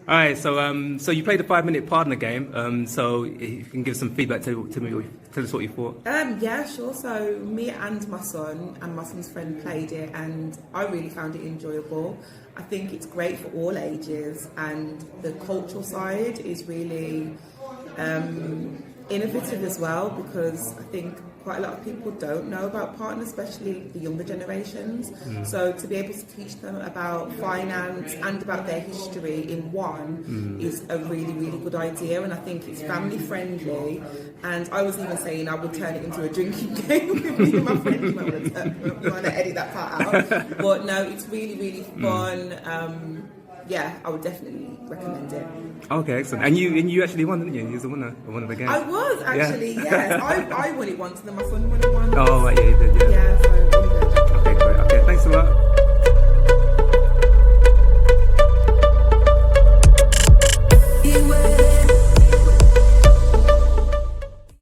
All right, so you played the 5 Minute Pardna game. So if you can give some feedback to me, tell us what you thought. Yeah, sure. So me and my son's friend played it, and I really found it enjoyable. I think it's great for all ages, and the cultural side is really innovative as well, because I think quite a lot of people don't know about Pardna, especially the younger generations. So to be able to teach them about finance and about their history in one is a really, really good idea, and I think it's family friendly. And I was even saying I would turn it into a drinking game with me and my friends. You want to edit that part out, but no, it's really, really fun. Yeah, I would definitely recommend it. Okay, excellent. And you actually won, didn't you? You was the winner of one of the games. I was actually, yes. I won it once, and then my son won it once. Oh, right, yeah, you did, yeah. Yeah, so really good. Okay, great. Okay, thanks a lot.